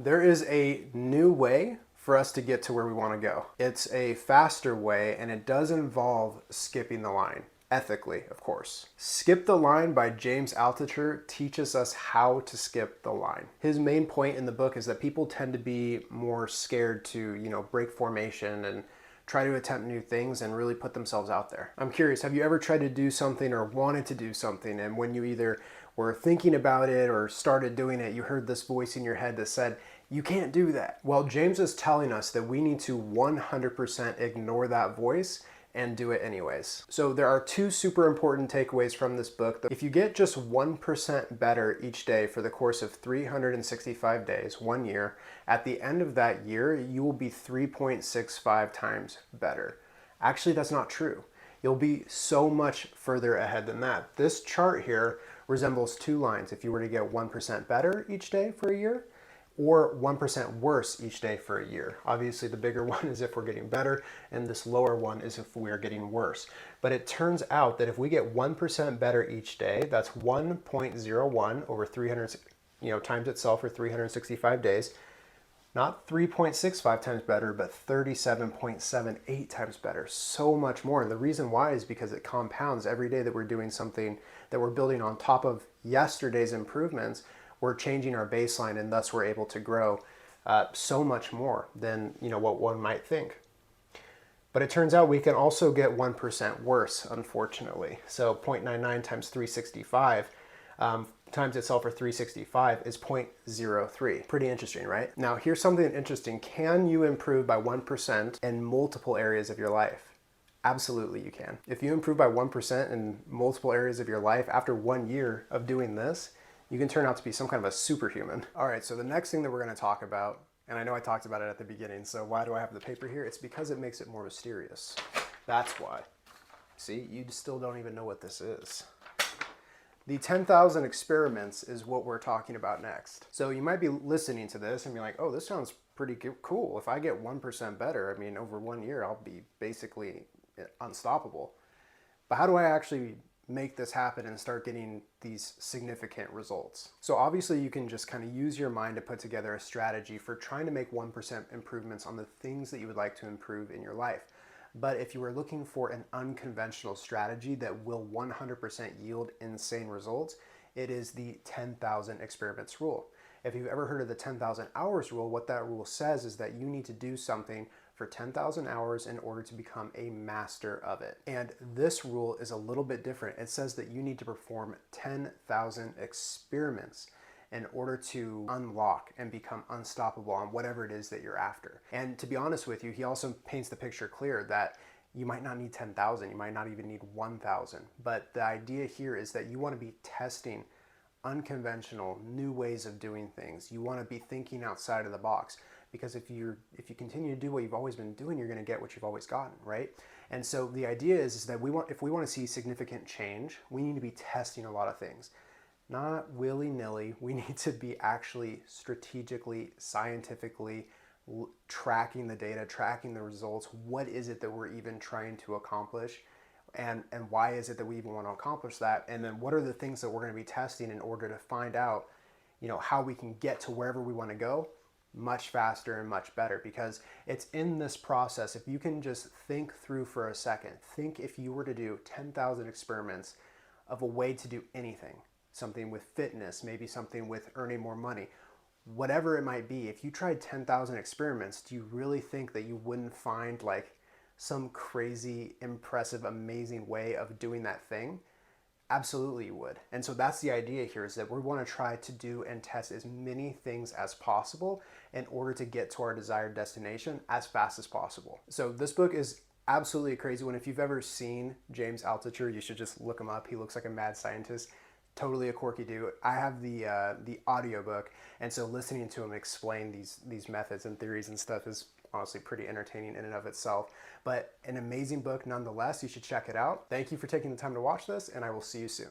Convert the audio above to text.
There is a new way for us to get to where we want to go. It's a faster way, and it does involve skipping the line. Ethically, of course. Skip the Line by James Altucher teaches us how to skip the line. His main point in the book is that people tend to be more scared to, break formation and try to attempt new things and really put themselves out there. I'm curious, have you ever tried to do something or wanted to do something, and when you either were thinking about it or started doing it, you heard this voice in your head that said, you can't do that? Well, James is telling us that we need to 100% ignore that voice and do it anyways. So there are two super important takeaways from this book. If you get just 1% better each day for the course of 365 days, 1 year, at the end of that year, you will be 3.65 times better. Actually, that's not true. You'll be so much further ahead than that. This chart here resembles two lines. If you were to get 1% better each day for a year, or 1% worse each day for a year. Obviously, the bigger one is if we're getting better, and this lower one is if we are getting worse. But it turns out that if we get 1% better each day, that's 1.01 over 300, times itself for 365 days. Not 3.65 times better, but 37.78 times better. So much more. And the reason why is because it compounds every day that we're doing something that we're building on top of yesterday's improvements. We're changing our baseline, and thus we're able to grow so much more than what one might think. But it turns out we can also get 1% worse, unfortunately. So 0.99 times 365 times itself for 365 is 0.03. Pretty interesting, right? Now here's something interesting. Can you improve by 1% in multiple areas of your life? Absolutely you can. If you improve by 1% in multiple areas of your life after 1 year of doing this, you can turn out to be some kind of a superhuman. All right, so the next thing that we're gonna talk about, and I know I talked about it at the beginning, so why do I have the paper here? It's because it makes it more mysterious. That's why. See, you still don't even know what this is. The 10,000 experiments is what we're talking about next. So you might be listening to this and be like, oh, this sounds pretty cool. If I get 1% better, over 1 year, I'll be basically unstoppable. But how do I actually make this happen and start getting these significant results? So obviously you can just kind of use your mind to put together a strategy for trying to make 1% improvements on the things that you would like to improve in your life. But if you are looking for an unconventional strategy that will 100% yield insane results, it is the 10,000 experiments rule. If you've ever heard of the 10,000 hours rule, what that rule says is that you need to do something for 10,000 hours in order to become a master of it. And this rule is a little bit different. It says that you need to perform 10,000 experiments in order to unlock and become unstoppable on whatever it is that you're after. And to be honest with you, he also paints the picture clear that you might not need 10,000, you might not even need 1,000. But the idea here is that you want to be testing unconventional, new ways of doing things. You want to be thinking outside of the box, because if you continue to do what you've always been doing, you're going to get what you've always gotten, right? And so the idea is that if we want to see significant change, we need to be testing a lot of things. Not willy-nilly. We need to be actually strategically, scientifically tracking the data, tracking the results. What is it that we're even trying to accomplish? And why is it that we even want to accomplish that? And then what are the things that we're going to be testing in order to find out, how we can get to wherever we want to go much faster and much better? Because it's in this process. If you can just think through for a second, think if you were to do 10,000 experiments of a way to do anything, something with fitness, maybe something with earning more money, whatever it might be, if you tried 10,000 experiments, do you really think that you wouldn't find like some crazy, impressive, amazing way of doing that thing? Absolutely you would. And so that's the idea here, is that we want to try to do and test as many things as possible in order to get to our desired destination as fast as possible. So this book is absolutely a crazy one. If you've ever seen James Altucher, you should just look him up. He looks like a mad scientist. Totally a quirky dude. I have the audiobook, and so listening to him explain these methods and theories and stuff is honestly pretty entertaining in and of itself. But an amazing book nonetheless. You should check it out. Thank you for taking the time to watch this, and I will see you soon.